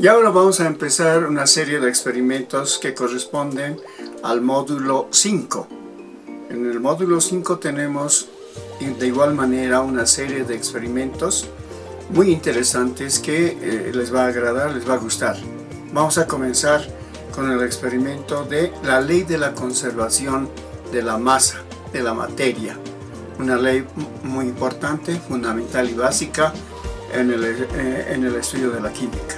Y ahora vamos a empezar una serie de experimentos que corresponden al módulo 5. En el módulo 5 tenemos de igual manera una serie de experimentos muy interesantes que les va a agradar, les va a gustar. Vamos a comenzar con el experimento de la ley de la conservación de la masa, de la materia. Una ley muy importante, fundamental y básica en el estudio de la química.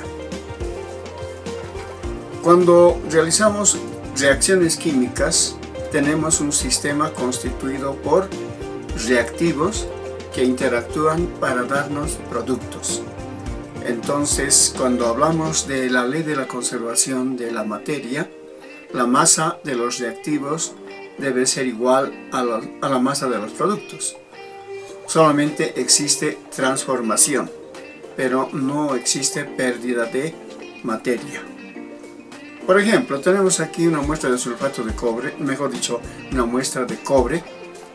Cuando realizamos reacciones químicas, tenemos un sistema constituido por reactivos que interactúan para darnos productos. Entonces, cuando hablamos de la ley de la conservación de la materia, la masa de los reactivos debe ser igual a la masa de los productos. Solamente existe transformación, pero no existe pérdida de materia. Por ejemplo, tenemos aquí una muestra de sulfato de cobre, mejor dicho, una muestra de cobre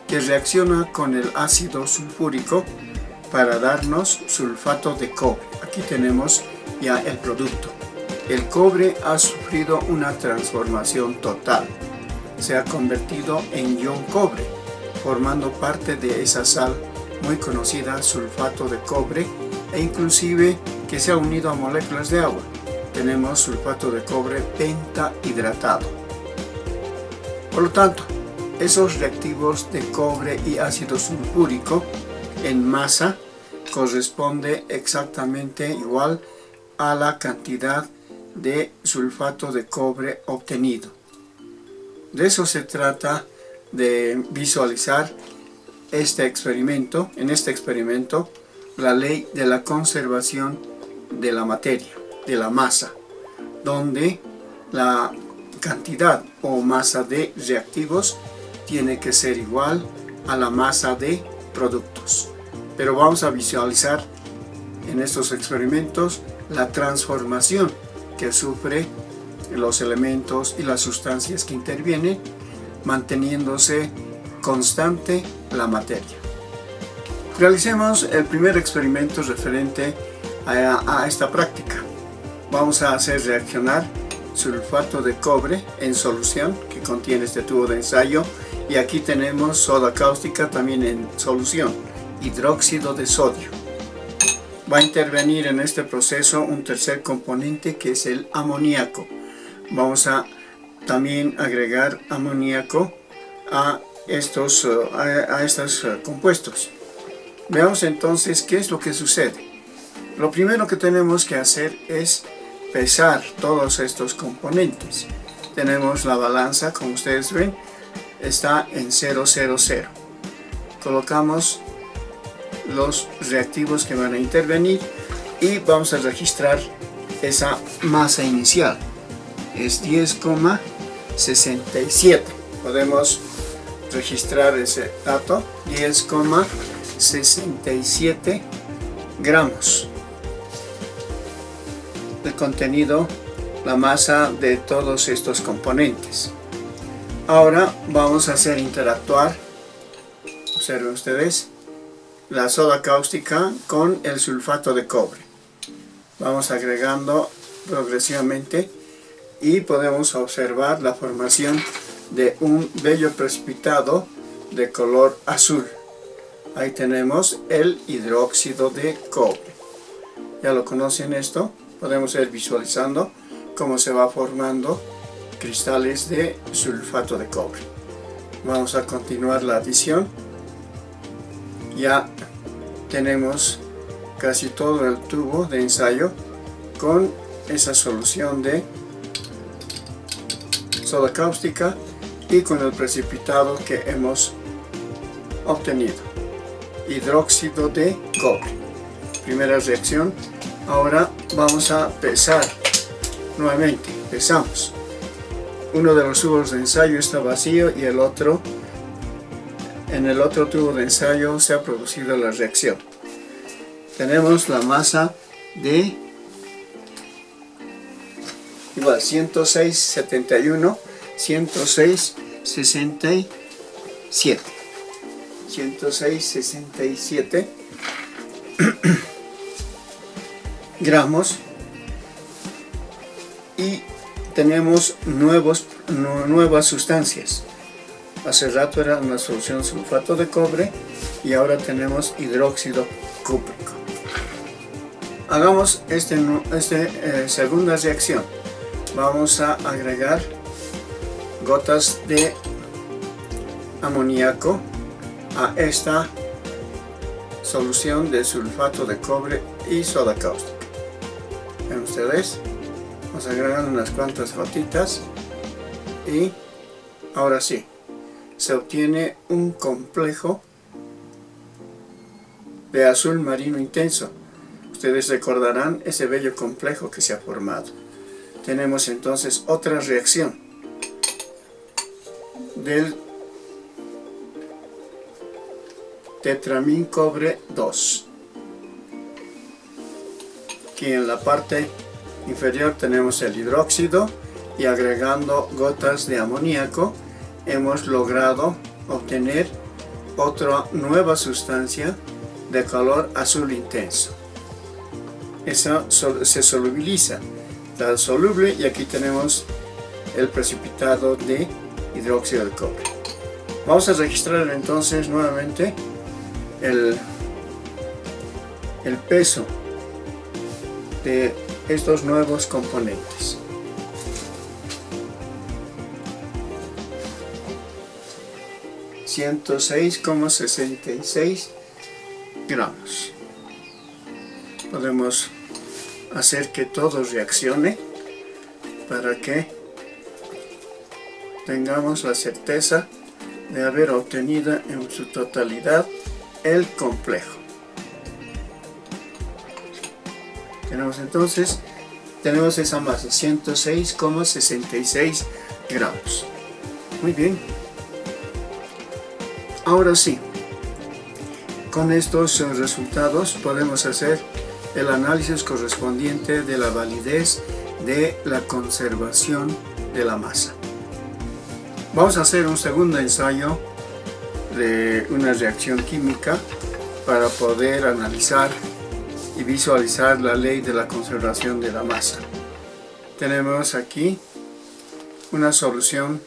que reacciona con el ácido sulfúrico para darnos sulfato de cobre. Aquí tenemos ya el producto. El cobre ha sufrido una transformación total. Se ha convertido en ion cobre, formando parte de esa sal muy conocida, sulfato de cobre, e inclusive que se ha unido a moléculas de agua. Tenemos sulfato de cobre pentahidratado. Por lo tanto, esos reactivos de cobre y ácido sulfúrico en masa corresponde exactamente igual a la cantidad de sulfato de cobre obtenido. De eso se trata de visualizar este experimento. En este experimento, la ley de la conservación de la materia, de la masa, donde la cantidad o masa de reactivos tiene que ser igual a la masa de productos. Pero vamos a visualizar en estos experimentos la transformación que sufre los elementos y las sustancias que intervienen, manteniéndose constante la materia. Realicemos el primer experimento referente a esta práctica. Vamos a hacer reaccionar sulfato de cobre en solución que contiene este tubo de ensayo, y aquí tenemos soda cáustica también en solución, hidróxido de sodio. Va a intervenir en este proceso un tercer componente que es el amoníaco. Vamos a también agregar amoníaco a estos compuestos. Veamos entonces qué es lo que sucede. Lo primero que tenemos que hacer es pesar todos estos componentes. Tenemos la balanza, como ustedes ven, está en 0,00. Colocamos los reactivos que van a intervenir y vamos a registrar esa masa inicial. Es 10,67. Podemos registrar ese dato, 10,67 gramos. El contenido, la masa de todos estos componentes. Ahora vamos a hacer interactuar, observen ustedes, la soda cáustica con el sulfato de cobre. Vamos agregando progresivamente y podemos observar la formación de un bello precipitado de color azul. Ahí tenemos el hidróxido de cobre. ¿Ya lo conocen esto? Podemos ir visualizando cómo se va formando cristales de sulfato de cobre. Vamos a continuar la adición. Ya tenemos casi todo el tubo de ensayo con esa solución de soda cáustica y con el precipitado que hemos obtenido, hidróxido de cobre. Primera reacción. Ahora vamos a pesar nuevamente. Pesamos. Uno de los tubos de ensayo está vacío y el otro, en el otro tubo de ensayo se ha producido la reacción. Tenemos la masa de igual 106,71, 106,67. 106,67 gramos y tenemos nuevas sustancias. Hace rato era una solución sulfato de cobre y ahora tenemos hidróxido cúprico. Hagamos segunda reacción. Vamos a agregar gotas de amoníaco a esta solución de sulfato de cobre y soda cáustica. Ven ustedes, vamos a agregar unas cuantas gotitas y ahora sí, se obtiene un complejo de azul marino intenso. Ustedes recordarán ese bello complejo que se ha formado. Tenemos entonces otra reacción del tetramín cobre 2. Aquí en la parte inferior tenemos el hidróxido y agregando gotas de amoníaco hemos logrado obtener otra nueva sustancia de color azul intenso. Esa se solubiliza, está soluble, y aquí tenemos el precipitado de hidróxido de cobre. Vamos a registrar entonces nuevamente el peso de estos nuevos componentes. $106,66 gramos. Podemos hacer que todo reaccione para que tengamos la certeza de haber obtenido en su totalidad el complejo. Tenemos esa masa, 106,66 gramos. Muy bien. Ahora sí, con estos resultados podemos hacer el análisis correspondiente de la validez de la conservación de la masa. Vamos a hacer un segundo ensayo de una reacción química para poder analizar y visualizar la ley de la conservación de la masa. Tenemos aquí una solución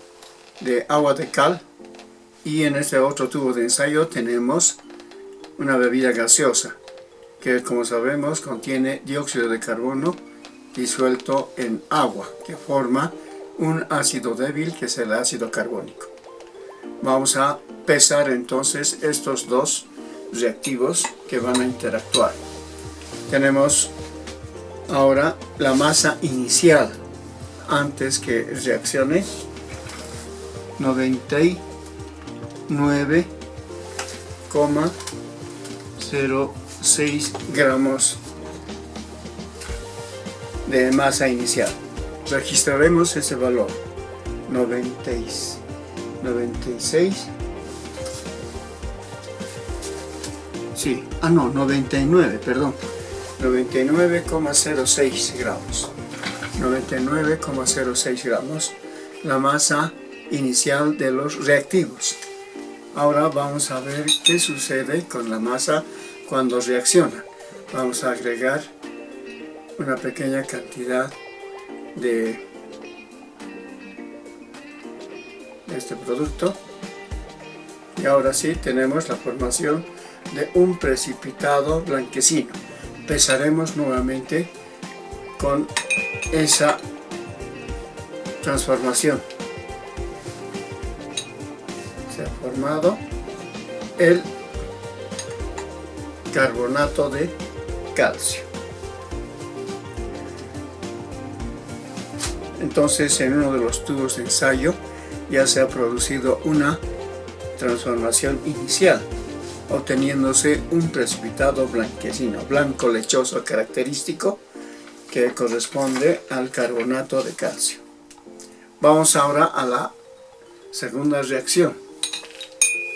de agua de cal y en este otro tubo de ensayo tenemos una bebida gaseosa que, como sabemos, contiene dióxido de carbono disuelto en agua, que forma un ácido débil que es el ácido carbónico. Vamos a pesar entonces estos dos reactivos que van a interactuar. Tenemos ahora la masa inicial antes que reaccione, 99,06 gramos de masa inicial. Registraremos ese valor, 96, sí, 99, perdón, 99,06 gramos, 99,06 gramos, la masa inicial de los reactivos. Ahora vamos a ver qué sucede con la masa cuando reacciona. Vamos a agregar una pequeña cantidad de este producto y ahora sí tenemos la formación de un precipitado blanquecino. Pesaremos nuevamente con esa transformación. Se ha formado el carbonato de calcio. Entonces, en uno de los tubos de ensayo ya se ha producido una transformación inicial, obteniéndose un precipitado blanquecino, blanco lechoso característico, que corresponde al carbonato de calcio. Vamos ahora a la segunda reacción.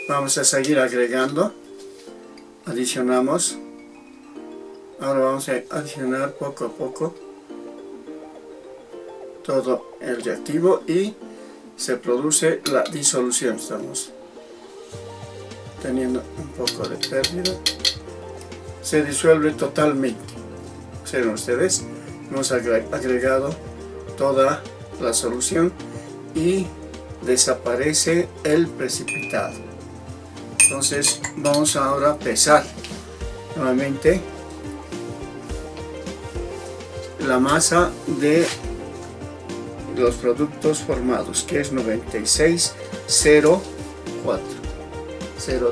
Vamos a seguir agregando, adicionamos. Ahora vamos a adicionar poco a poco todo el reactivo y se produce la disolución. Estamos teniendo un poco de pérdida. Se disuelve totalmente. Observen ustedes, hemos agregado toda la solución y desaparece el precipitado. Entonces vamos ahora a pesar nuevamente la masa de los productos formados, que es 96,04,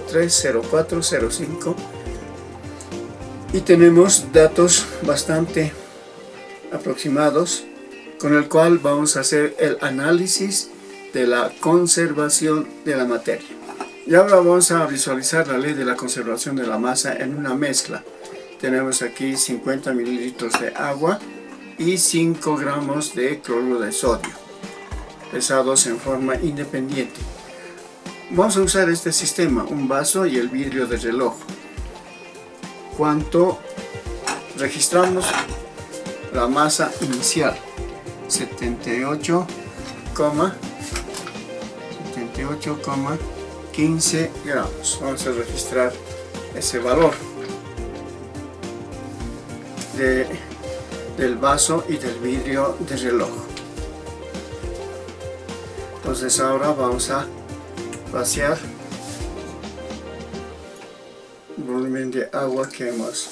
03, 04, 05, y tenemos datos bastante aproximados con el cual vamos a hacer el análisis de la conservación de la materia. Y ahora vamos a visualizar la ley de la conservación de la masa en una mezcla. Tenemos aquí 50 mililitros de agua y 5 gramos de cloruro de sodio, pesados en forma independiente. Vamos a usar este sistema, un vaso y el vidrio de reloj. ¿Cuánto registramos? La masa inicial, 78,15 gramos. Vamos a registrar ese valor del vaso y del vidrio de reloj. Entonces ahora vamos a vaciar el volumen de agua que hemos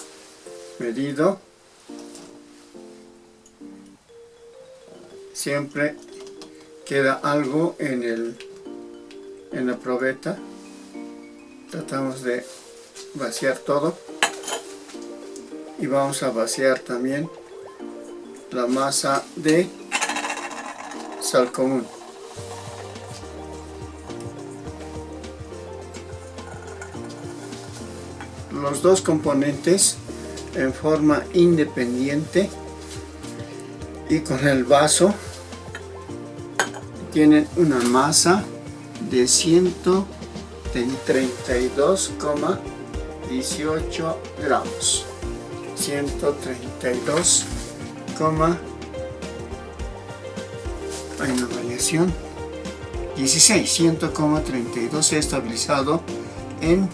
medido. Siempre queda algo en la probeta. Tratamos de vaciar todo y vamos a vaciar también la masa de sal común. Los dos componentes en forma independiente y con el vaso tienen una masa de 132,18 gramos. 132, hay una variación, 16, 100,32 se ha estabilizado en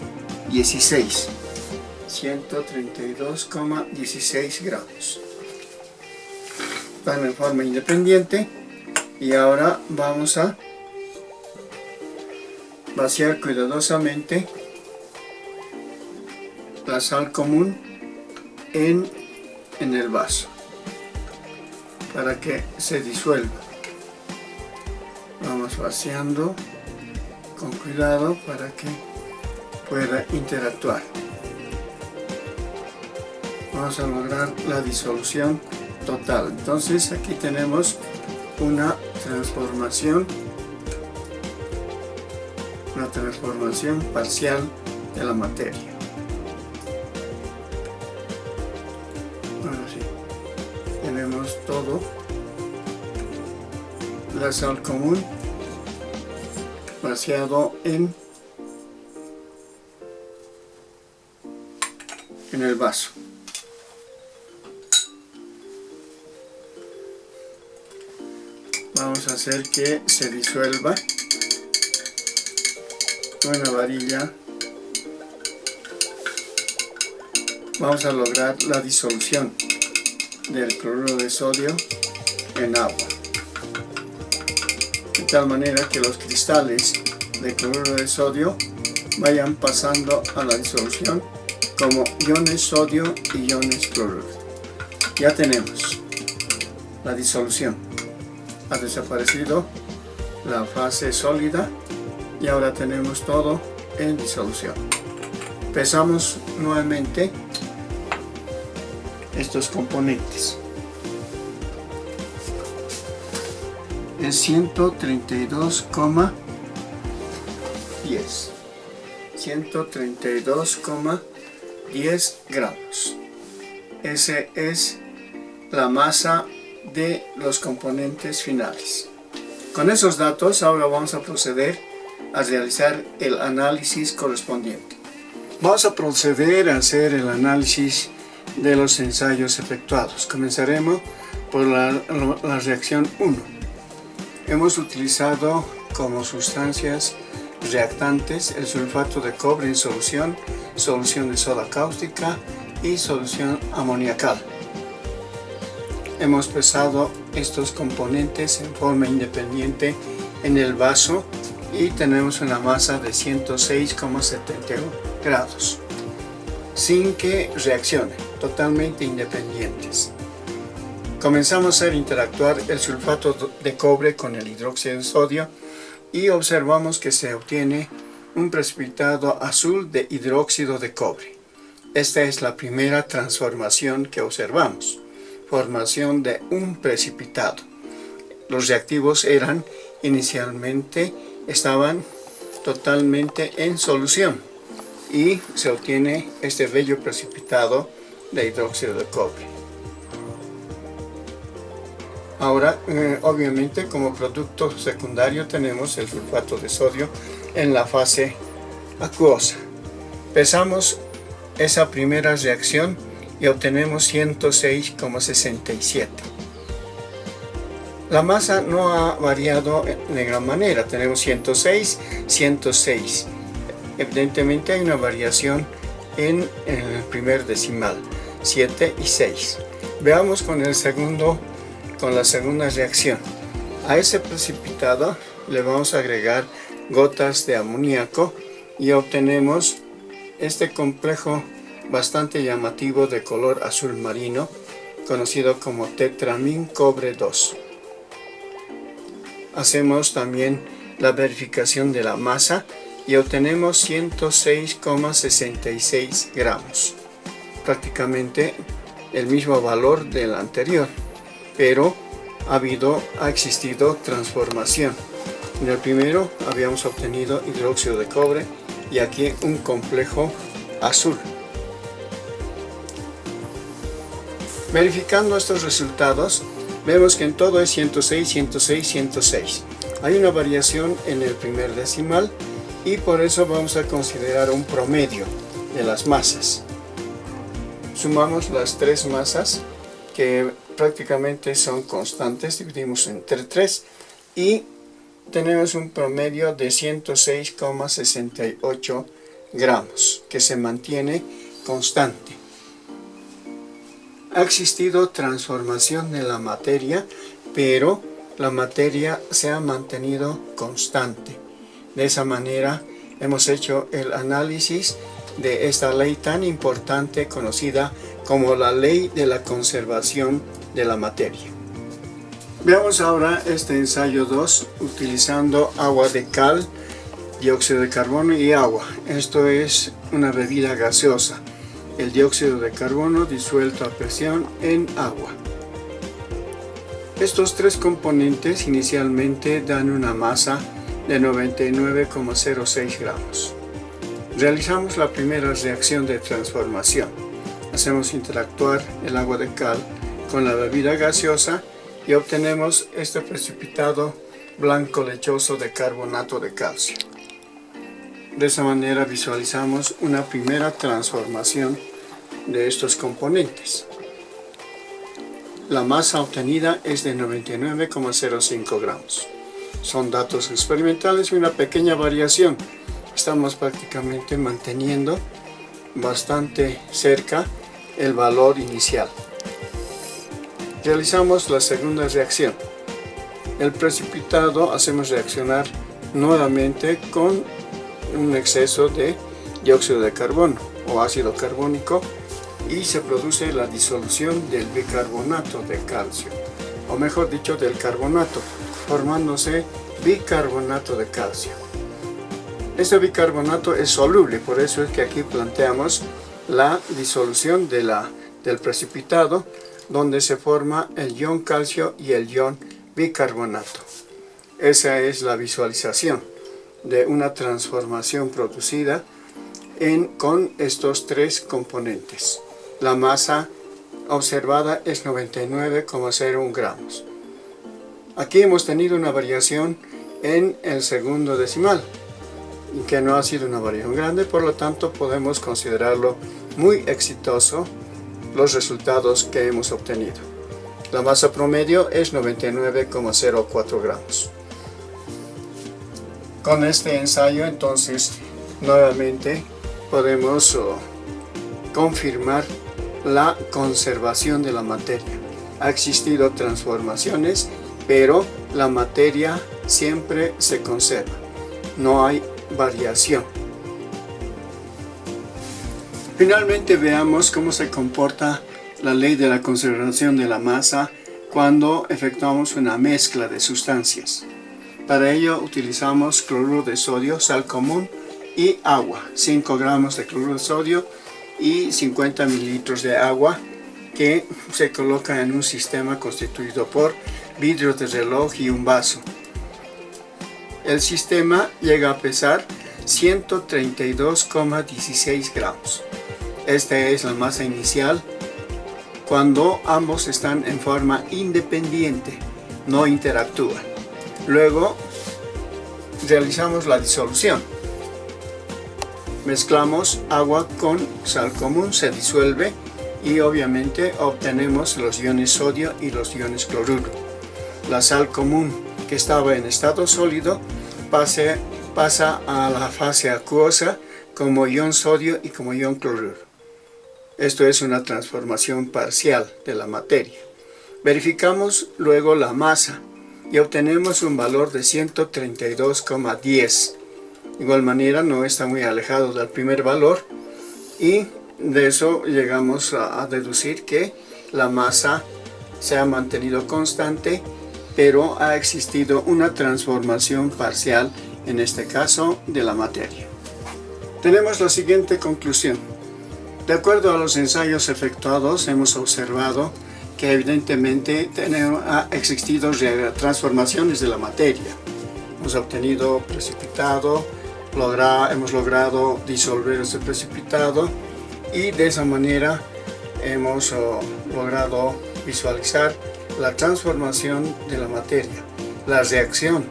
16, 132,16 gramos. Están en forma independiente y ahora vamos a vaciar cuidadosamente la sal común en el vaso para que se disuelva. Vamos vaciando con cuidado para que pueda interactuar. Vamos a lograr la disolución total. Entonces aquí tenemos una transformación parcial de la materia. Ahora sí, tenemos todo, la sal común vaciado en el vaso. Vamos a hacer que se disuelva con una varilla. Vamos a lograr la disolución del cloruro de sodio en agua, de tal manera que los cristales de cloruro de sodio vayan pasando a la disolución como iones sodio y iones cloruro. Ya tenemos la disolución. Ha desaparecido la fase sólida y ahora tenemos todo en disolución. Pesamos nuevamente estos componentes. Es 132,10. 132,10 gramos. Ese es la masa de los componentes finales. Con esos datos ahora vamos a proceder a realizar el análisis correspondiente. Vamos a proceder a hacer el análisis de los ensayos efectuados. Comenzaremos por la reacción 1. Hemos utilizado como sustancias reactantes el sulfato de cobre en solución, solución de soda cáustica y solución amoniacal. Hemos pesado estos componentes en forma independiente en el vaso y tenemos una masa de 106,71 grados, sin que reaccionen, totalmente independientes. Comenzamos a hacer interactuar el sulfato de cobre con el hidróxido de sodio y observamos que se obtiene un precipitado azul de hidróxido de cobre. Esta es la primera transformación que observamos, formación de un precipitado. Los reactivos inicialmente estaban totalmente en solución y se obtiene este bello precipitado de hidróxido de cobre. Ahora, obviamente, como producto secundario tenemos el sulfato de sodio en la fase acuosa. Pesamos esa primera reacción y obtenemos 106,67. La masa no ha variado de gran manera, tenemos 106, 106. Evidentemente hay una variación en el primer decimal, 7 y 6. Veamos con la segunda reacción. A ese precipitado le vamos a agregar gotas de amoníaco y obtenemos este complejo bastante llamativo de color azul marino, conocido como tetramin cobre 2. Hacemos también la verificación de la masa y obtenemos 106,66 gramos, prácticamente el mismo valor del anterior, pero ha existido transformación. En el primero habíamos obtenido hidróxido de cobre y aquí un complejo azul. Verificando estos resultados, vemos que en todo es 106, 106, 106. Hay una variación en el primer decimal y por eso vamos a considerar un promedio de las masas. Sumamos las tres masas que prácticamente son constantes, dividimos entre 3 y tenemos un promedio de 106,68 gramos que se mantiene constante. Ha existido transformación de la materia, pero la materia se ha mantenido constante. De esa manera hemos hecho el análisis de esta ley tan importante conocida como la ley de la conservación de la materia. Veamos ahora este ensayo 2 utilizando agua de cal, dióxido de carbono y agua. Esto es una bebida gaseosa, el dióxido de carbono disuelto a presión en agua. Estos tres componentes inicialmente dan una masa de 99,06 gramos. Realizamos la primera reacción de transformación. Hacemos interactuar el agua de cal con la bebida gaseosa y obtenemos este precipitado blanco lechoso de carbonato de calcio. De esa manera visualizamos una primera transformación de estos componentes. La masa obtenida es de 99,05 gramos. Son datos experimentales y una pequeña variación. Estamos prácticamente manteniendo bastante cerca el valor inicial. Realizamos la segunda reacción. El precipitado hacemos reaccionar nuevamente con un exceso de dióxido de carbono o ácido carbónico y se produce la disolución del bicarbonato de calcio, o mejor dicho del carbonato, formándose bicarbonato de calcio. Este bicarbonato es soluble, por eso es que aquí planteamos la disolución del precipitado, donde se forma el ion calcio y el ion bicarbonato. Esa es la visualización de una transformación producida con estos tres componentes. La masa observada es 99,01 gramos. Aquí hemos tenido una variación en el segundo decimal, que no ha sido una variación grande, por lo tanto podemos considerarlo muy exitoso los resultados que hemos obtenido. La masa promedio es 99,04 gramos. Con este ensayo entonces nuevamente podemos confirmar la conservación de la materia. Ha existido transformaciones, pero la materia siempre se conserva. No hay variación. Finalmente veamos cómo se comporta la ley de la conservación de la masa cuando efectuamos una mezcla de sustancias. Para ello utilizamos cloruro de sodio, sal común y agua. 5 gramos de cloruro de sodio y 50 mililitros de agua que se coloca en un sistema constituido por vidrio de reloj y un vaso. El sistema llega a pesar 132,16 gramos. Esta es la masa inicial cuando ambos están en forma independiente, no interactúan. Luego realizamos la disolución. Mezclamos agua con sal común, se disuelve y obviamente obtenemos los iones sodio y los iones cloruro. La sal común que estaba en estado sólido pasa a la fase acuosa como ion sodio y como ion cloruro. Esto es una transformación parcial de la materia. Verificamos luego la masa y obtenemos un valor de 132,10. De igual manera no está muy alejado del primer valor y de eso llegamos a deducir que la masa se ha mantenido constante, pero ha existido una transformación parcial, en este caso de la materia. Tenemos la siguiente conclusión. De acuerdo a los ensayos efectuados, hemos observado que evidentemente ha existido transformaciones de la materia. Hemos obtenido precipitado, hemos logrado disolver este precipitado y de esa manera hemos logrado visualizar la transformación de la materia, la reacción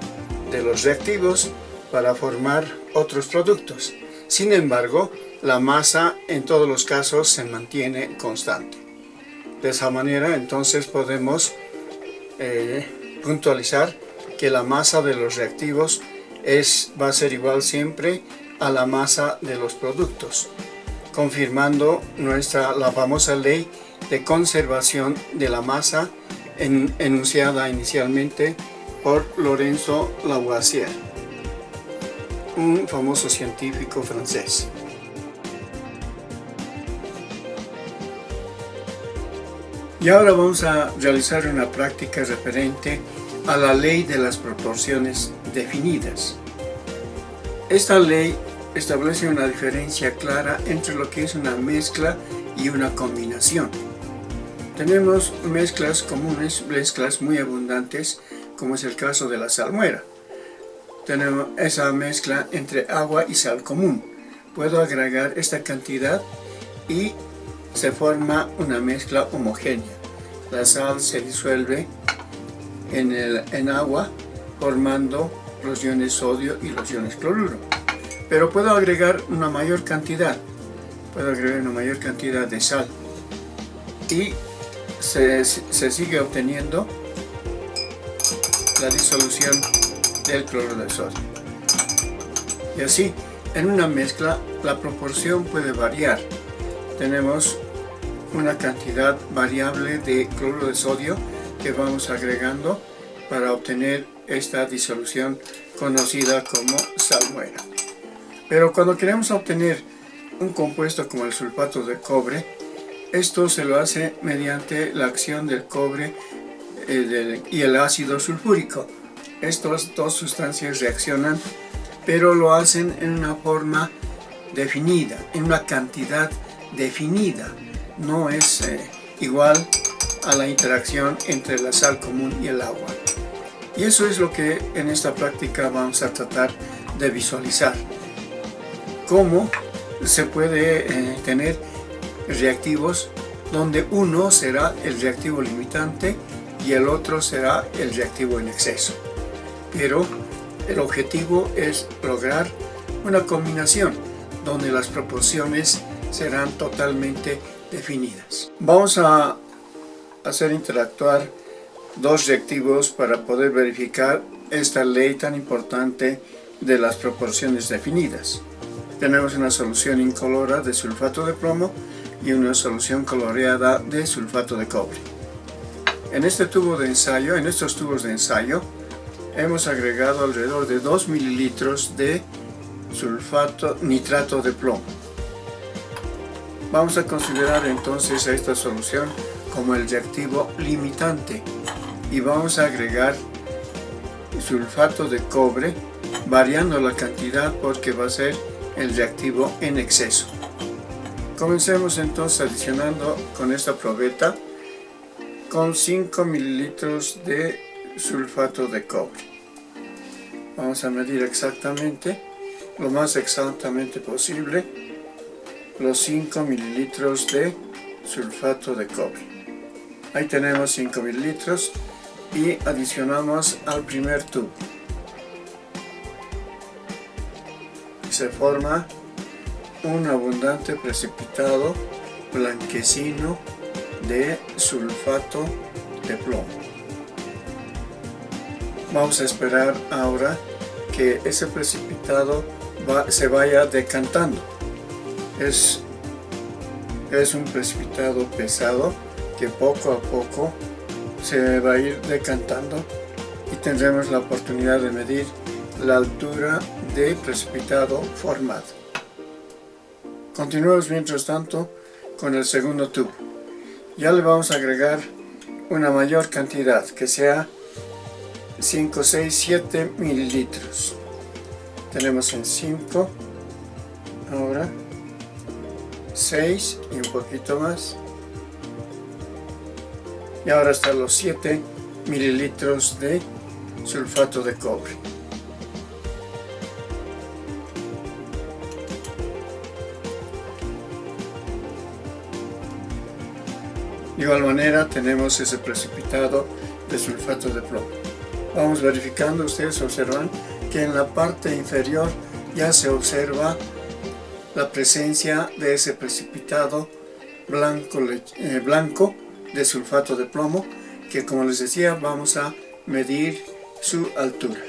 de los reactivos para formar otros productos. Sin embargo, la masa en todos los casos se mantiene constante. De esa manera entonces podemos puntualizar que la masa de los reactivos va a ser igual siempre a la masa de los productos, confirmando la famosa ley de conservación de la masa enunciada inicialmente por Lorenzo Lavoisier, un famoso científico francés. Y ahora vamos a realizar una práctica referente a la ley de las proporciones definidas. Esta ley establece una diferencia clara entre lo que es una mezcla y una combinación. Tenemos mezclas comunes, mezclas muy abundantes, como es el caso de la salmuera. Tenemos esa mezcla entre agua y sal común. Puedo agregar esta cantidad y se forma una mezcla homogénea. La sal se disuelve en agua formando los iones sodio y los iones cloruro. Pero puedo agregar una mayor cantidad. De sal y se sigue obteniendo la disolución del cloruro de sodio. Y así, en una mezcla, la proporción puede variar. Tenemos una cantidad variable de cloruro de sodio que vamos agregando para obtener esta disolución conocida como salmuera. Pero cuando queremos obtener un compuesto como el sulfato de cobre, esto se lo hace mediante la acción del cobre y el ácido sulfúrico. Estas dos sustancias reaccionan, pero lo hacen en una forma definida, en una cantidad definida. No es igual a la interacción entre la sal común y el agua. Y eso es lo que en esta práctica vamos a tratar de visualizar. Cómo se puede tener reactivos donde uno será el reactivo limitante y el otro será el reactivo en exceso. Pero el objetivo es lograr una combinación donde las proporciones serán totalmente definidas. Vamos a hacer interactuar dos reactivos para poder verificar esta ley tan importante de las proporciones definidas. Tenemos una solución incolora de sulfato de plomo y una solución coloreada de sulfato de cobre. En este tubo de ensayo, en estos tubos de ensayo, hemos agregado alrededor de 2 mililitros de nitrato de plomo. Vamos a considerar entonces a esta solución como el reactivo limitante y vamos a agregar sulfato de cobre, variando la cantidad porque va a ser el reactivo en exceso. Comencemos entonces adicionando con esta probeta con 5 mililitros de sulfato de cobre. Vamos a medir exactamente, lo más exactamente posible, los 5 mililitros de sulfato de cobre. Ahí tenemos 5 mililitros y adicionamos al primer tubo. Se forma un abundante precipitado blanquecino de sulfato de plomo. Vamos a esperar ahora que ese precipitado se vaya decantando. Es un precipitado pesado que poco a poco se va a ir decantando y tendremos la oportunidad de medir la altura de precipitado formado. Continuemos mientras tanto con el segundo tubo. Ya le vamos a agregar una mayor cantidad, que sea 5, 6, 7 mililitros. Tenemos en 5, ahora 6 y un poquito más. Y ahora están los 7 mililitros de sulfato de cobre. De igual manera tenemos ese precipitado de sulfato de plomo. Vamos verificando, ustedes observan que en la parte inferior ya se observa la presencia de ese precipitado blanco de sulfato de plomo, que como les decía vamos a medir su altura.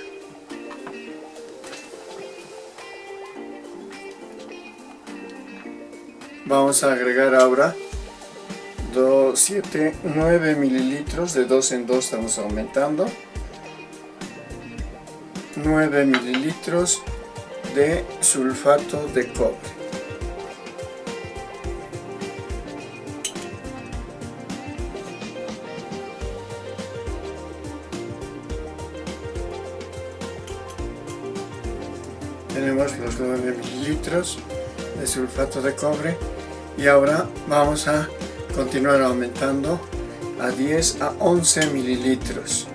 Vamos a agregar ahora 9 mililitros, de 2 en 2 estamos aumentando, 9 mililitros de sulfato de cobre. Tenemos los 9 mililitros de sulfato de cobre y ahora vamos a continuar aumentando a 10 a 11 mililitros.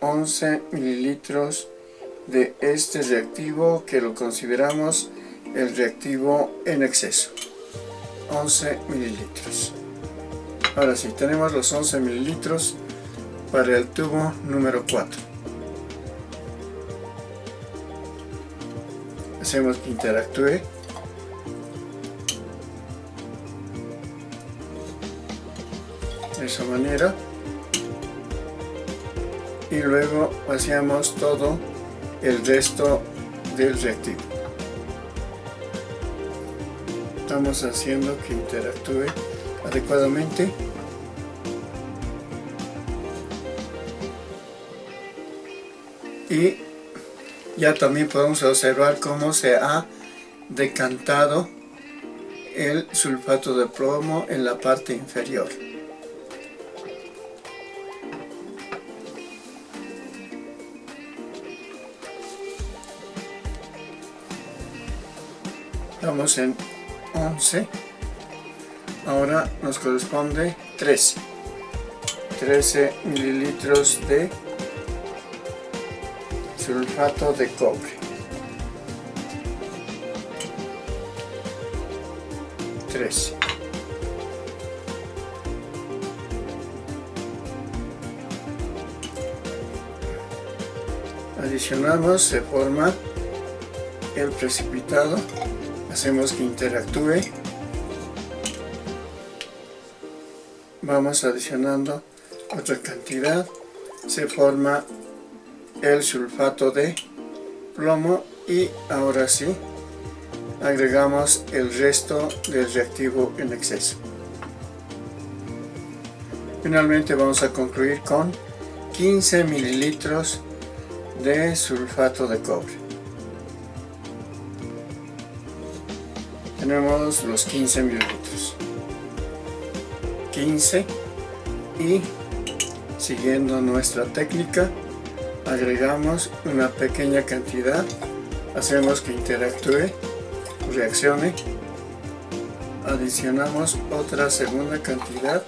11 mililitros de este reactivo que lo consideramos el reactivo en exceso. 11 mililitros. Ahora sí, tenemos los 11 mililitros para el tubo número 4. Hacemos que interactúe. De esa manera. Y luego vaciamos todo el resto del reactivo. Estamos haciendo que interactúe adecuadamente. Y ya también podemos observar cómo se ha decantado el sulfato de plomo en la parte inferior. Estamos en 11. Ahora nos corresponde 13 mililitros de sulfato de cobre. 13. Adicionamos, se forma el precipitado. Hacemos que interactúe. Vamos adicionando otra cantidad. Se forma el sulfato de plomo y ahora sí agregamos el resto del reactivo en exceso. Finalmente vamos a concluir con 15 mililitros de sulfato de cobre. Tenemos los 15 mililitros. 15 y siguiendo nuestra técnica agregamos una pequeña cantidad, hacemos que interactúe, reaccione, adicionamos otra segunda cantidad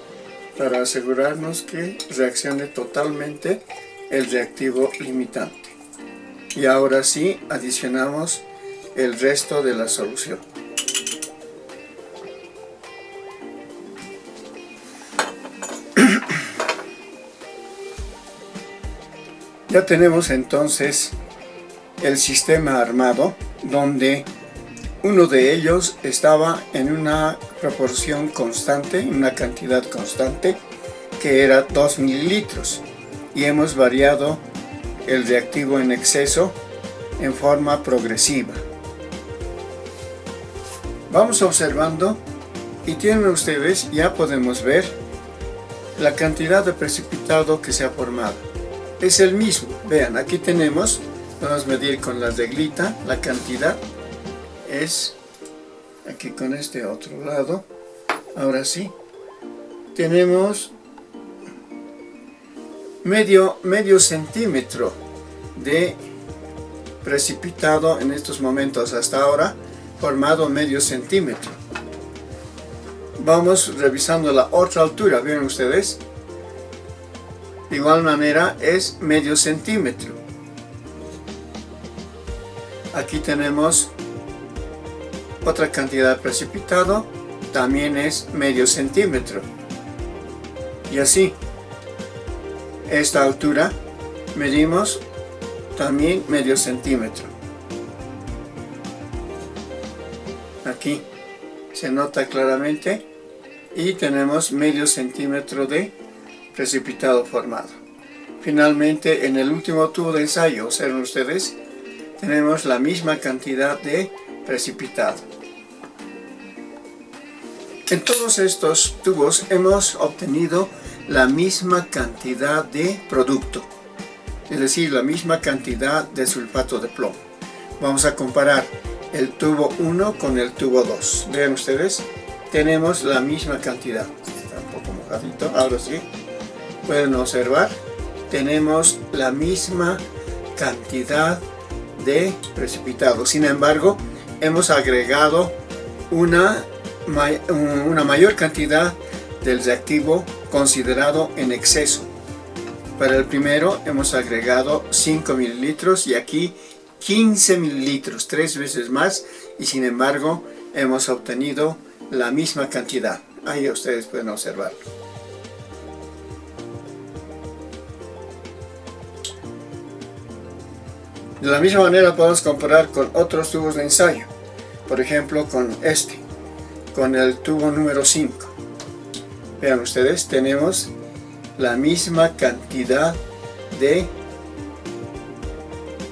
para asegurarnos que reaccione totalmente el reactivo limitante. Y ahora sí adicionamos el resto de la solución. Ya tenemos entonces el sistema armado, donde uno de ellos estaba en una proporción constante, una cantidad constante, que era 2 mililitros, y hemos variado el reactivo en exceso en forma progresiva. Vamos observando y tienen ustedes, ya podemos ver la cantidad de precipitado que se ha formado. Es el mismo, vean, aquí tenemos, vamos a medir con la reglita, la cantidad es, aquí con este otro lado, ahora sí, tenemos medio centímetro de precipitado en estos momentos hasta ahora, formado medio centímetro. Vamos revisando la otra altura, ¿ven ustedes? De igual manera es medio centímetro. Aquí tenemos otra cantidad de precipitado, también es medio centímetro. Y así, esta altura medimos también medio centímetro. Aquí se nota claramente y tenemos medio centímetro de precipitado formado. Finalmente, en el último tubo de ensayo, observen ustedes, tenemos la misma cantidad de precipitado. En todos estos tubos hemos obtenido la misma cantidad de producto, es decir, la misma cantidad de sulfato de plomo. Vamos a comparar el tubo 1 con el tubo 2. Vean ustedes, tenemos la misma cantidad. Está un poco mojadito, ahora sí. Pueden observar, tenemos la misma cantidad de precipitado. Sin embargo, hemos agregado una mayor cantidad del reactivo considerado en exceso. Para el primero hemos agregado 5 mililitros y aquí 15 mililitros, 3 veces más, y sin embargo hemos obtenido la misma cantidad. Ahí ustedes pueden observarlo. De la misma manera podemos comparar con otros tubos de ensayo, por ejemplo con con el tubo número 5. Vean ustedes, tenemos la misma cantidad de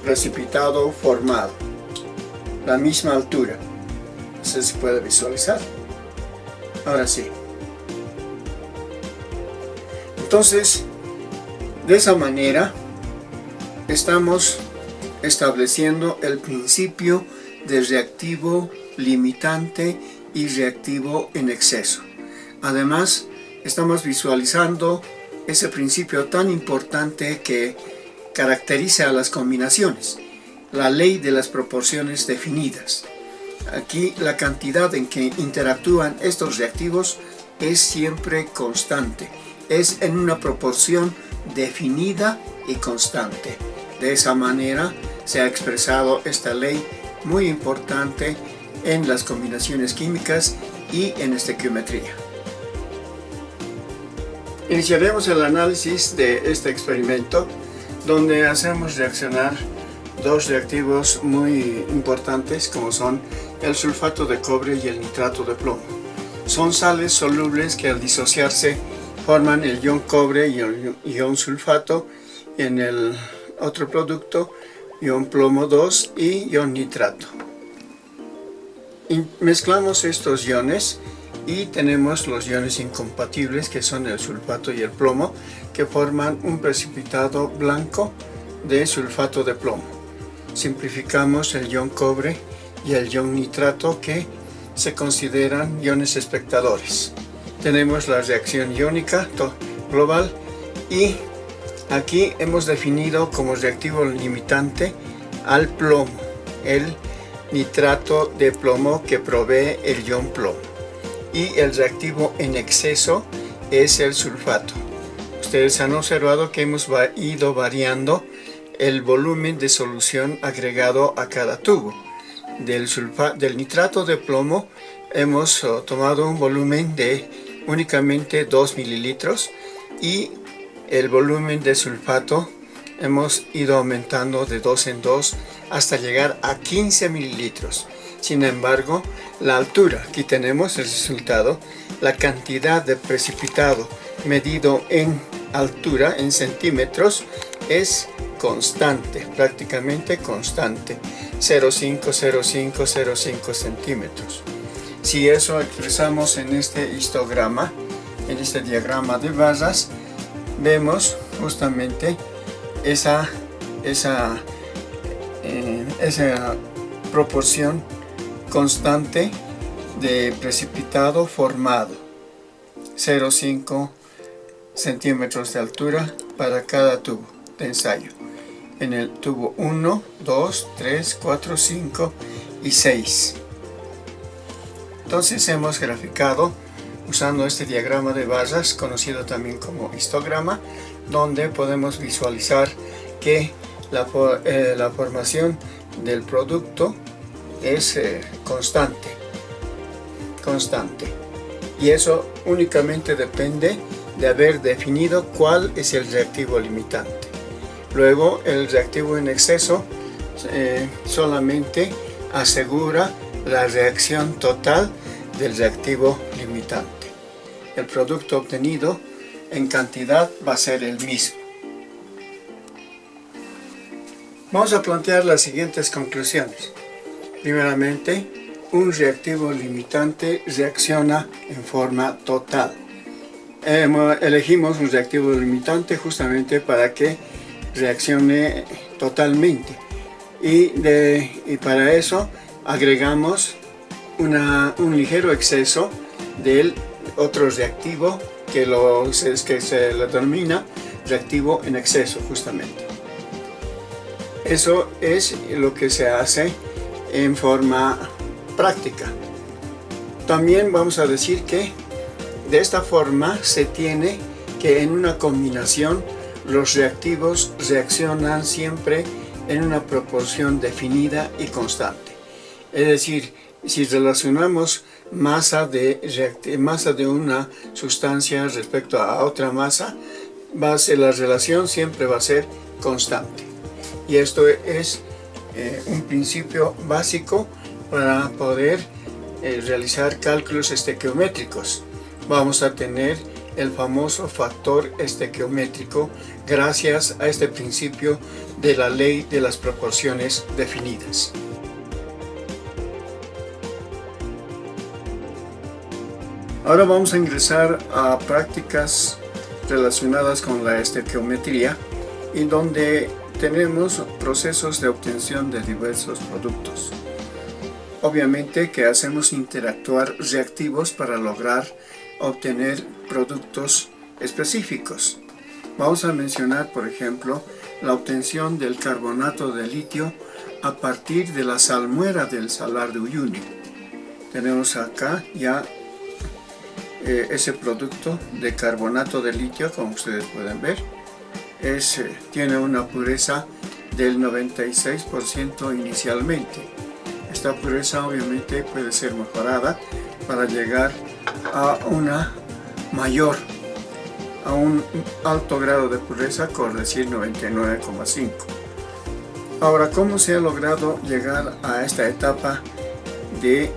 precipitado formado, la misma altura. No sé si puede visualizar. Ahora sí. Entonces, de esa manera estamos estableciendo el principio de reactivo limitante y reactivo en exceso. Además, estamos visualizando ese principio tan importante que caracteriza a las combinaciones, la ley de las proporciones definidas. Aquí la cantidad en que interactúan estos reactivos es siempre constante, es en una proporción definida y constante. De esa manera se ha expresado esta ley muy importante en las combinaciones químicas y en estequiometría. Iniciaremos el análisis de este experimento, donde hacemos reaccionar dos reactivos muy importantes, como son el sulfato de cobre y el nitrato de plomo. Son sales solubles que al disociarse forman el ion cobre y el ion sulfato. En el otro producto, ion plomo 2 y ion nitrato. Mezclamos estos iones y tenemos los iones incompatibles, que son el sulfato y el plomo, que forman un precipitado blanco de sulfato de plomo. Simplificamos el ion cobre y el ion nitrato, que se consideran iones espectadores. Tenemos la reacción iónica global, y aquí hemos definido como reactivo limitante al plomo, el nitrato de plomo que provee el ion plomo, y el reactivo en exceso es el sulfato. Ustedes han observado que hemos ido variando el volumen de solución agregado a cada tubo. Del nitrato de plomo hemos tomado un volumen de únicamente 2 mililitros, y el volumen de sulfato hemos ido aumentando de 2 en 2 hasta llegar a 15 mililitros. Sin embargo, la altura, aquí tenemos el resultado, la cantidad de precipitado medido en altura, en centímetros, es constante, prácticamente constante, 0,5 centímetros. Si eso expresamos en este histograma, en este diagrama de barras, vemos justamente esa proporción constante de precipitado formado, 0,5 centímetros de altura para cada tubo de ensayo. En el tubo 1, 2, 3, 4, 5 y 6. Entonces hemos graficado usando este diagrama de barras, conocido también como histograma, donde podemos visualizar que la formación del producto es constante, y eso únicamente depende de haber definido cuál es el reactivo limitante. Luego, el reactivo en exceso solamente asegura la reacción total del reactivo limitante. El producto obtenido en cantidad va a ser el mismo. Vamos a plantear las siguientes conclusiones. Primeramente, un reactivo limitante reacciona en forma total. Elegimos un reactivo limitante justamente para que reaccione totalmente, y para eso agregamos un ligero exceso del otro reactivo que se le denomina reactivo en exceso justamente. Eso es lo que se hace en forma práctica. También vamos a decir que de esta forma se tiene que en una combinación los reactivos reaccionan siempre en una proporción definida y constante. Es decir, si relacionamos masa de una sustancia respecto a otra masa, la relación siempre va a ser constante. Y esto es un principio básico para poder realizar cálculos estequiométricos. Vamos a tener el famoso factor estequiométrico gracias a este principio de la ley de las proporciones definidas. Ahora vamos a ingresar a prácticas relacionadas con la estequiometría, y donde tenemos procesos de obtención de diversos productos. Obviamente que hacemos interactuar reactivos para lograr obtener productos específicos. Vamos a mencionar, por ejemplo, la obtención del carbonato de litio a partir de la salmuera del salar de Uyuni. Tenemos acá ya ese producto de carbonato de litio, como ustedes pueden ver. Tiene una pureza del 96% inicialmente. Esta pureza obviamente puede ser mejorada para llegar a un alto grado de pureza, por decir 99,5. Ahora, ¿cómo se ha logrado llegar a esta etapa de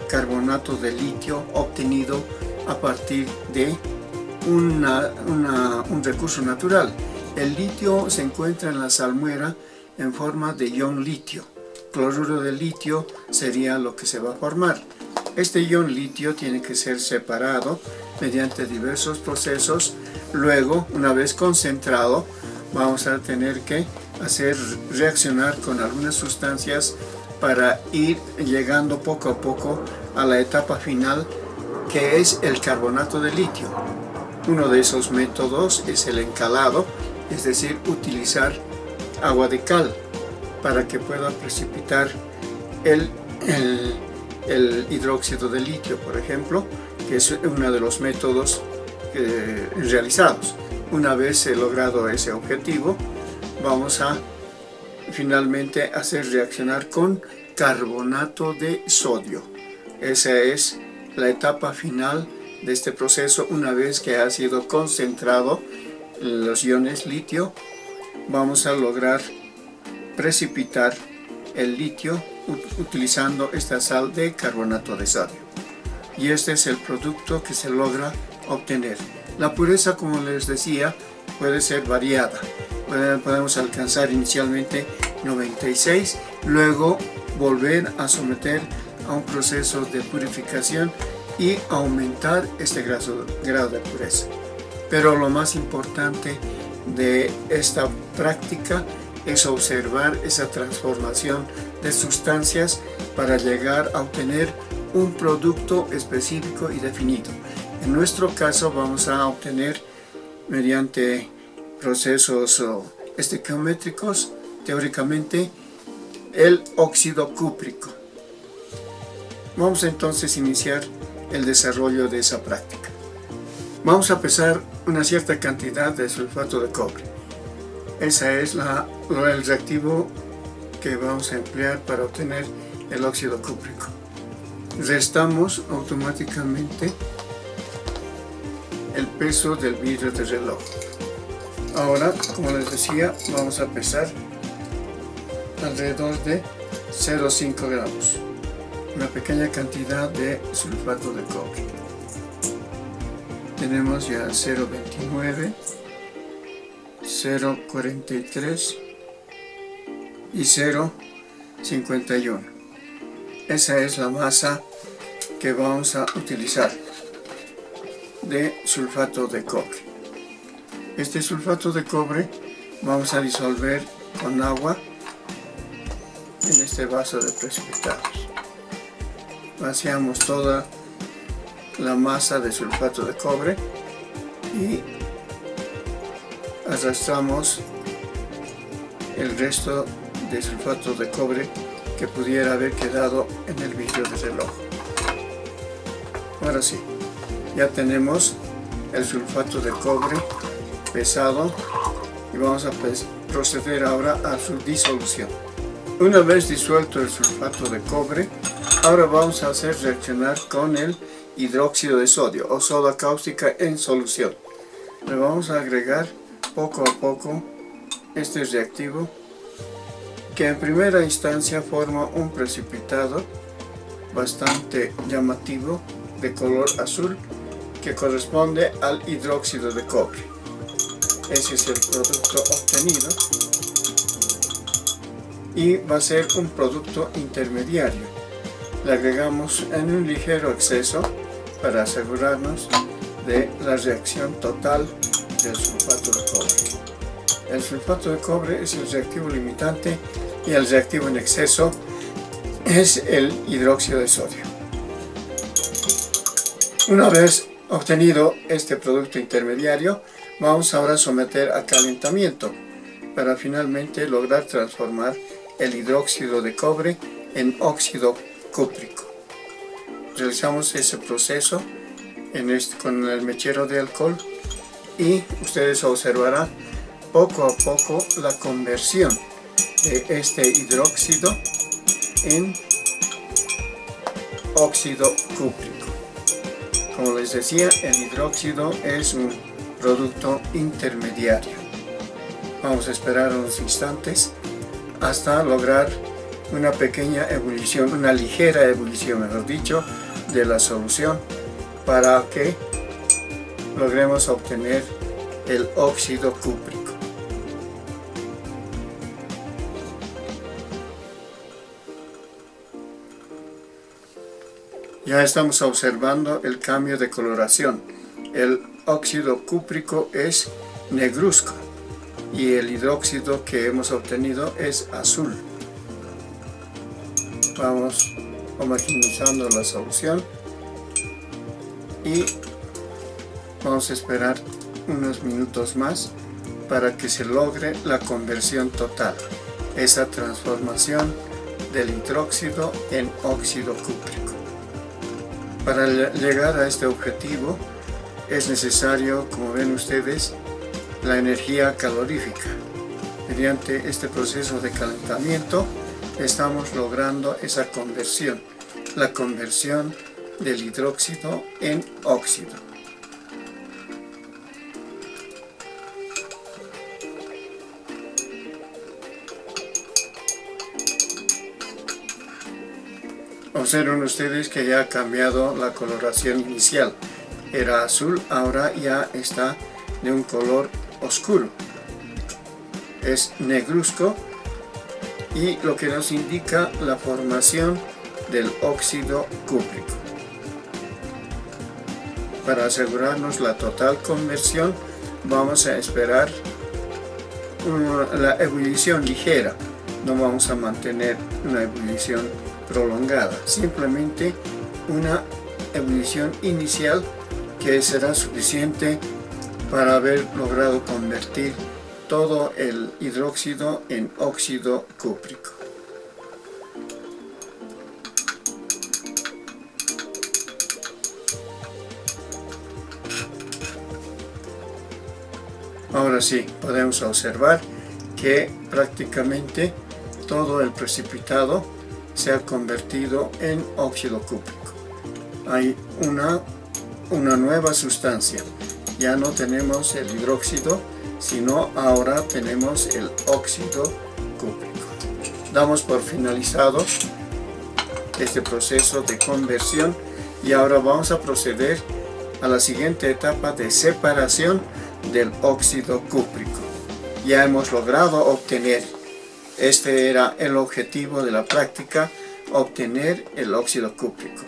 carbonato de litio obtenido a partir de un recurso natural? El litio se encuentra en la salmuera en forma de ion litio. Cloruro de litio sería lo que se va a formar. Este ion litio tiene que ser separado mediante diversos procesos. Luego, una vez concentrado, vamos a tener que hacer reaccionar con algunas sustancias para ir llegando poco a poco a la etapa final, que es el carbonato de litio. Uno de esos métodos es el encalado, es decir, utilizar agua de cal para que pueda precipitar el hidróxido de litio, por ejemplo, que es uno de los métodos realizados. Una vez logrado ese objetivo, vamos a finalmente hacer reaccionar con carbonato de sodio. Esa es la etapa final de este proceso. Una vez que ha sido concentrado los iones litio, vamos a lograr precipitar el litio utilizando esta sal de carbonato de sodio. Y este es el producto que se logra obtener. La pureza, como les decía, puede ser variada. Podemos alcanzar inicialmente 96, luego volver a someter a un proceso de purificación y aumentar este grado de pureza. Pero lo más importante de esta práctica es observar esa transformación de sustancias para llegar a obtener un producto específico y definido. En nuestro caso vamos a obtener, mediante procesos estequiométricos, teóricamente, el óxido cúprico. Vamos entonces a iniciar el desarrollo de esa práctica. Vamos a pesar una cierta cantidad de sulfato de cobre. Ese es el reactivo que vamos a emplear para obtener el óxido cúprico. Restamos automáticamente el peso del vidrio de reloj. Ahora, como les decía, vamos a pesar alrededor de 0,5 gramos. Una pequeña cantidad de sulfato de cobre. Tenemos ya 0,29, 0,43 y 0,51. Esa es la masa que vamos a utilizar de sulfato de cobre. Este sulfato de cobre vamos a disolver con agua en este vaso de precipitados. Vaciamos toda la masa de sulfato de cobre y arrastramos el resto de sulfato de cobre que pudiera haber quedado en el vidrio de reloj. Ahora sí, ya tenemos el sulfato de cobre pesado y vamos a proceder ahora a su disolución. Una vez disuelto el sulfato de cobre, ahora vamos a hacer reaccionar con el hidróxido de sodio o soda cáustica en solución. Le vamos a agregar poco a poco este reactivo, que en primera instancia forma un precipitado bastante llamativo de color azul que corresponde al hidróxido de cobre. Ese es el producto obtenido y va a ser un producto intermediario. Le agregamos en un ligero exceso para asegurarnos de la reacción total del sulfato de cobre. El sulfato de cobre es el reactivo limitante y el reactivo en exceso es el hidróxido de sodio. Una vez obtenido este producto intermediario, vamos ahora a someter a calentamiento para finalmente lograr transformar el hidróxido de cobre en óxido cúprico. Realizamos ese proceso con el mechero de alcohol y ustedes observarán poco a poco la conversión de este hidróxido en óxido cúprico. Como les decía, el hidróxido es un producto intermediario. Vamos a esperar unos instantes hasta lograr una pequeña ebullición, una ligera ebullición, mejor dicho, de la solución para que logremos obtener el óxido cúprico. Ya estamos observando el cambio de coloración. El óxido cúprico es negruzco y el hidróxido que hemos obtenido es azul. Vamos homogeneizando la solución y vamos a esperar unos minutos más para que se logre la conversión total, esa transformación del hidróxido en óxido cúprico. Para llegar a este objetivo es necesario, como ven ustedes, la energía calorífica. Mediante este proceso de calentamiento estamos logrando esa conversión, la conversión del hidróxido en óxido. Observen ustedes que ya ha cambiado la coloración inicial. Era azul, ahora ya está de un color oscuro. Es negruzco y lo que nos indica la formación del óxido cúprico. Para asegurarnos la total conversión, vamos a esperar la ebullición ligera. No vamos a mantener una ebullición prolongada, simplemente una ebullición inicial que será suficiente para haber logrado convertir todo el hidróxido en óxido cúprico. Ahora sí, podemos observar que prácticamente todo el precipitado se ha convertido en óxido cúprico. Hay una nueva sustancia. Ya no tenemos el hidróxido, sino ahora tenemos el óxido cúprico. Damos por finalizado este proceso de conversión y ahora vamos a proceder a la siguiente etapa de separación del óxido cúprico. Ya hemos logrado obtener, este era el objetivo de la práctica, obtener el óxido cúprico.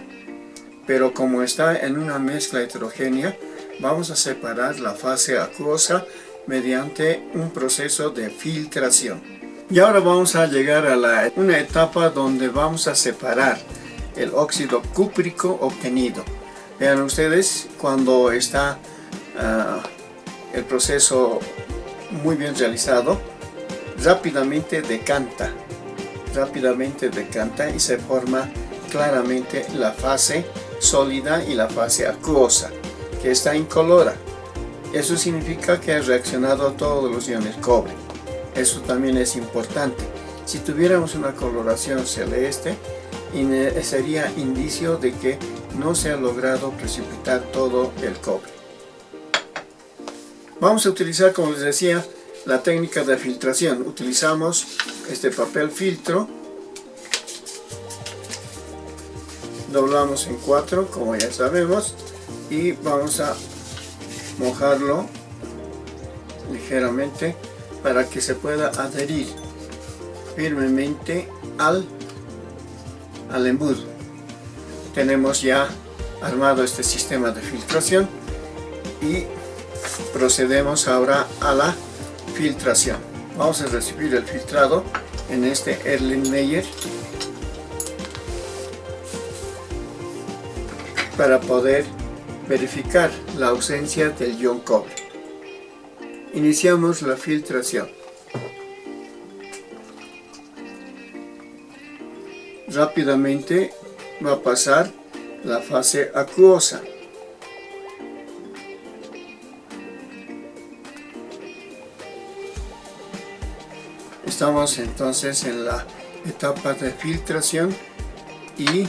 Pero como está en una mezcla heterogénea, vamos a separar la fase acuosa mediante un proceso de filtración. Y ahora vamos a llegar a una etapa donde vamos a separar el óxido cúprico obtenido. Vean ustedes, cuando está el proceso muy bien realizado, rápidamente decanta y se forma claramente la fase sólida y la fase acuosa, que está incolora. Eso significa que ha reaccionado a todos los iones cobre. Eso también es importante. Si tuviéramos una coloración celeste, sería indicio de que no se ha logrado precipitar todo el cobre. Vamos a utilizar, como les decía, la técnica de filtración. Utilizamos este papel filtro, doblamos en 4 como ya sabemos y vamos a mojarlo ligeramente para que se pueda adherir firmemente al embudo. Tenemos ya armado este sistema de filtración y procedemos ahora a la filtración. Vamos a recibir el filtrado en este Erlenmeyer para poder verificar la ausencia del ion cobre. Iniciamos la filtración. Rápidamente va a pasar la fase acuosa. Estamos entonces en la etapa de filtración y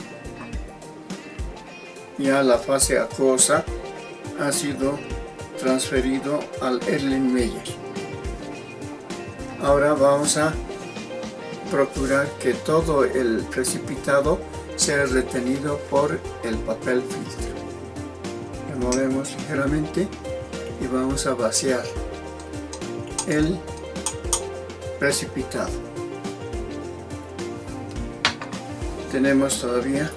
ya la fase acuosa ha sido transferido al Erlenmeyer. Ahora vamos a procurar que todo el precipitado sea retenido por el papel filtro. Removemos ligeramente y vamos a vaciar el precipitado. Tenemos todavía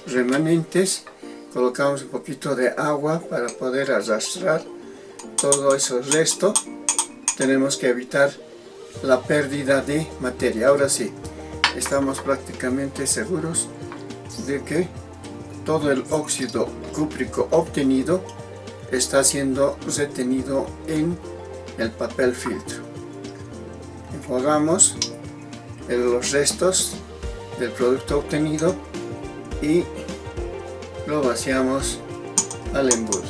remanentes, colocamos un poquito de agua para poder arrastrar todo ese resto. Tenemos que evitar la pérdida de materia. Ahora sí, estamos prácticamente seguros de que todo el óxido cúprico obtenido está siendo retenido en el papel filtro. Enjuagamos los restos del producto obtenido y lo vaciamos al embudo.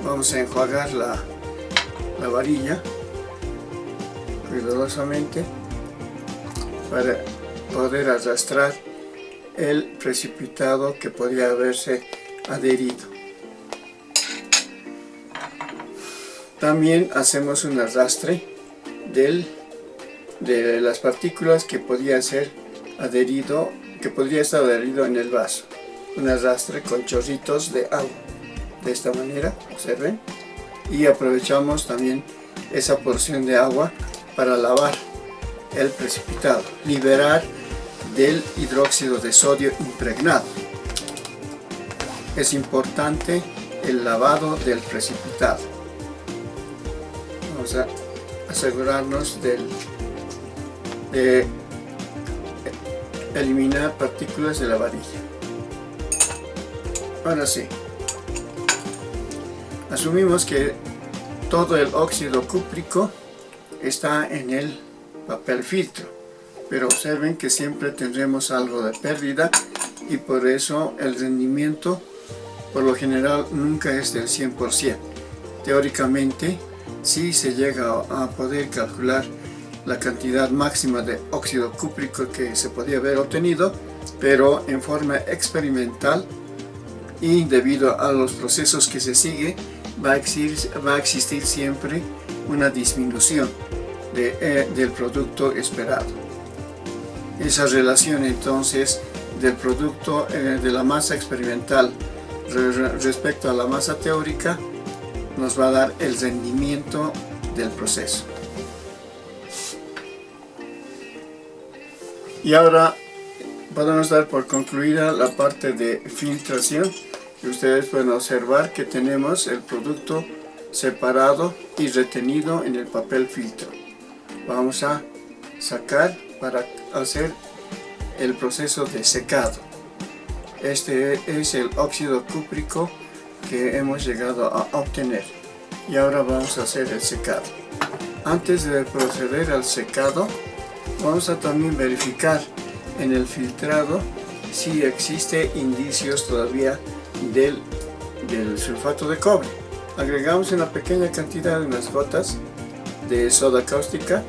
Vamos a enjuagar la varilla cuidadosamente para poder arrastrar el precipitado que podría haberse adherido. También hacemos un arrastre de las partículas que podría estar adherido en el vaso. Un arrastre con chorritos de agua. De esta manera, observen. Y aprovechamos también esa porción de agua para lavar el precipitado, liberar del hidróxido de sodio impregnado. Es importante el lavado del precipitado. Vamos a asegurarnos de eliminar partículas de la varilla. Ahora sí, asumimos que todo el óxido cúprico está en el papel filtro, pero observen que siempre tendremos algo de pérdida y por eso el rendimiento por lo general nunca es del 100%. Teóricamente sí se llega a poder calcular la cantidad máxima de óxido cúprico que se podía haber obtenido, pero en forma experimental y debido a los procesos que se sigue va a existir siempre una disminución del producto esperado. Esa relación entonces del producto de la masa experimental respecto a la masa teórica nos va a dar el rendimiento del proceso. Y ahora podemos dar por concluida la parte de filtración, y ustedes pueden observar que tenemos el producto separado y retenido en el papel filtro. Vamos a sacar para hacer el proceso de secado. Este es el óxido cúprico que hemos llegado a obtener y ahora vamos a hacer el secado. Antes de proceder al secado, vamos a también verificar en el filtrado si existe indicios todavía del sulfato de cobre. Agregamos una pequeña cantidad de unas gotas de soda cáustica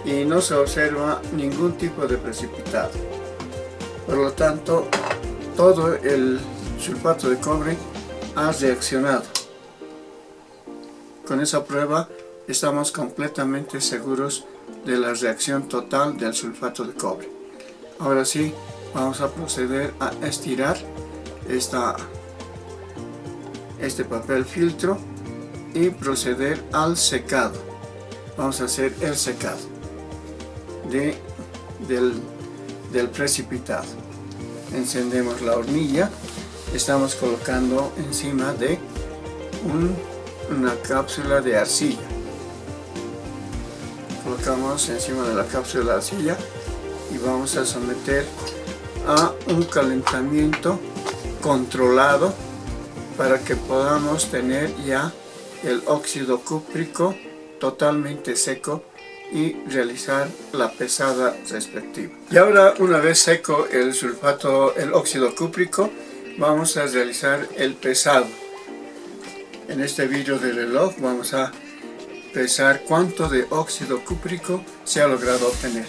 y no se observa ningún tipo de precipitado. Por lo tanto, todo el sulfato de cobre ha reaccionado. Con esa prueba estamos completamente seguros de la reacción total del sulfato de cobre. Ahora sí, vamos a proceder a estirar este papel filtro y proceder al secado. Vamos a hacer el secado del precipitado. Encendemos la hornilla, estamos colocando encima de una cápsula de arcilla. Colocamos encima de la cápsula de arcilla y vamos a someter a un calentamiento controlado para que podamos tener ya el óxido cúprico totalmente seco y realizar la pesada respectiva. Y ahora, una vez seco el óxido cúprico, vamos a realizar el pesado. En este vidrio de reloj vamos a pesar cuánto de óxido cúprico se ha logrado obtener.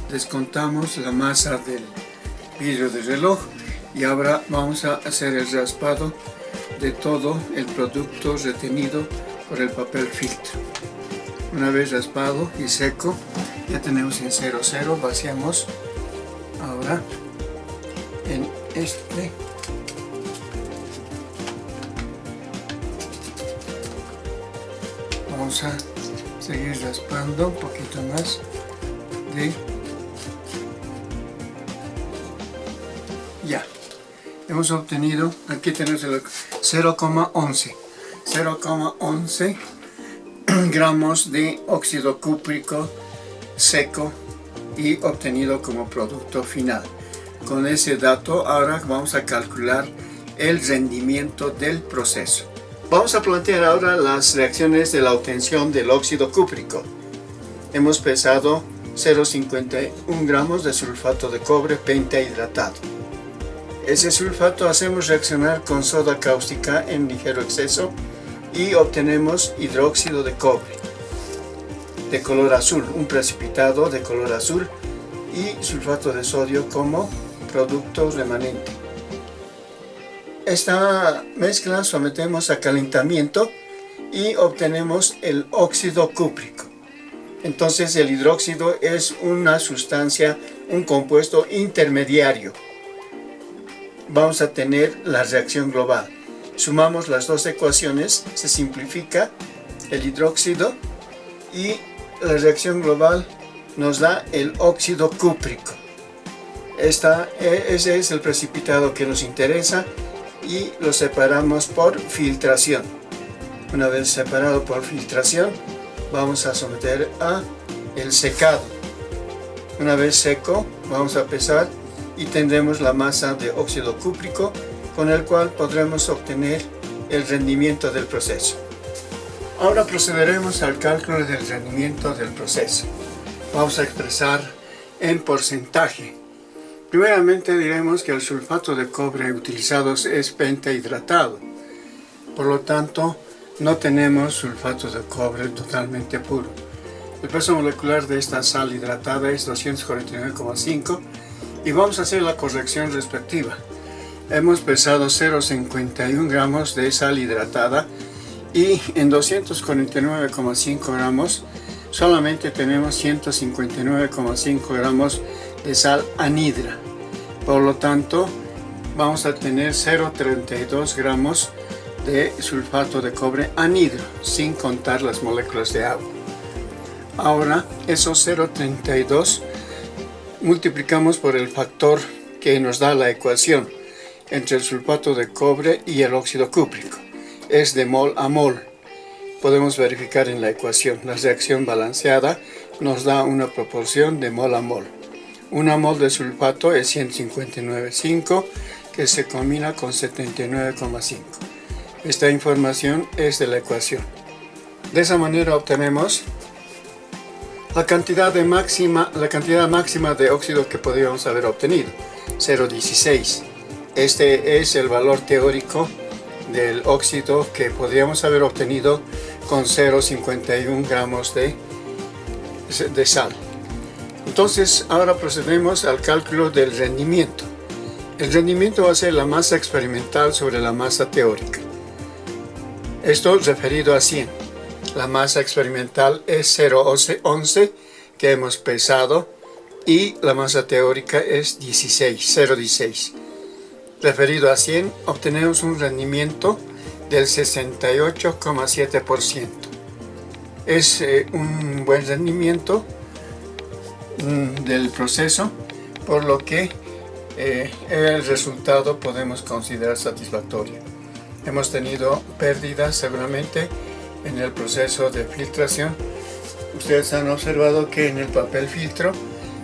Descontamos la masa del vidrio de reloj y ahora vamos a hacer el raspado de todo el producto retenido por el papel filtro. Una vez raspado y seco, ya tenemos en 0,0, vaciamos ahora en este vamos a seguir raspando un poquito más de hemos obtenido, aquí tenemos el 0,11 gramos de óxido cúprico seco y obtenido como producto final. Con ese dato ahora vamos a calcular el rendimiento del proceso. Vamos a plantear ahora las reacciones de la obtención del óxido cúprico. Hemos pesado 0,51 gramos de sulfato de cobre pentahidratado. Ese sulfato hacemos reaccionar con soda cáustica en ligero exceso y obtenemos hidróxido de cobre de color azul, un precipitado de color azul, y sulfato de sodio como producto remanente. Esta mezcla sometemos a calentamiento y obtenemos el óxido cúprico. Entonces el hidróxido es una sustancia, un compuesto intermediario. Vamos a tener la reacción global. Sumamos las dos ecuaciones, se simplifica el hidróxido y la reacción global nos da el óxido cúprico. Ese es el precipitado que nos interesa y lo separamos por filtración. Una vez separado por filtración, vamos a someter a el secado. Una vez seco, vamos a pesar y tendremos la masa de óxido cúprico con el cual podremos obtener el rendimiento del proceso. Ahora procederemos al cálculo del rendimiento del proceso. Vamos a expresar en porcentaje. Primeramente diremos que el sulfato de cobre utilizado es pentahidratado. Por lo tanto, no tenemos sulfato de cobre totalmente puro. El peso molecular de esta sal hidratada es 249,5 y vamos a hacer la corrección respectiva. Hemos pesado 0,51 gramos de sal hidratada y en 249,5 gramos solamente tenemos 159,5 gramos de sal anhidra. Por lo tanto, vamos a tener 0,32 gramos de sulfato de cobre anhidro, sin contar las moléculas de agua. Ahora, esos 0,32 multiplicamos por el factor que nos da la ecuación entre el sulfato de cobre y el óxido cúprico. Es de mol a mol. Podemos verificar en la ecuación. La reacción balanceada nos da una proporción de mol a mol. Una mol de sulfato es 159,5 que se combina con 79,5. Esta información es de la ecuación. De esa manera obtenemos la cantidad máxima de óxido que podríamos haber obtenido, 0,16. Este es el valor teórico del óxido que podríamos haber obtenido con 0,51 gramos de sal. Entonces, ahora procedemos al cálculo del rendimiento. El rendimiento va a ser la masa experimental sobre la masa teórica. Esto referido a 100. La masa experimental es 0,11 que hemos pesado y la masa teórica es 0,16. Referido a 100, obtenemos un rendimiento del 68,7%. Es un buen rendimiento del proceso, por lo que el resultado podemos considerar satisfactorio. Hemos tenido pérdidas seguramente en el proceso de filtración. Ustedes han observado que en el papel filtro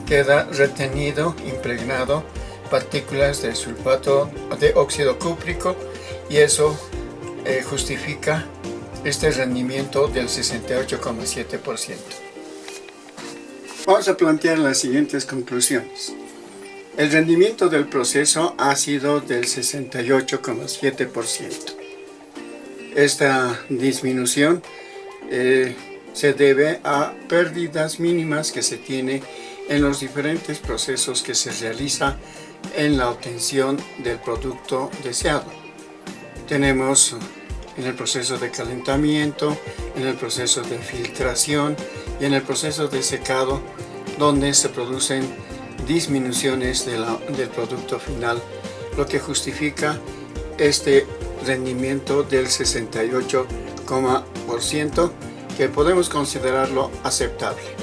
queda retenido, impregnado, partículas de sulfato de óxido cúprico y eso justifica este rendimiento del 68,7%. Vamos a plantear las siguientes conclusiones. El rendimiento del proceso ha sido del 68,7%. Esta disminución se debe a pérdidas mínimas que se tiene en los diferentes procesos que se realiza en la obtención del producto deseado. Tenemos en el proceso de calentamiento, en el proceso de filtración y en el proceso de secado, donde se producen disminuciones del producto final, lo que justifica este rendimiento del 68%, que podemos considerarlo aceptable.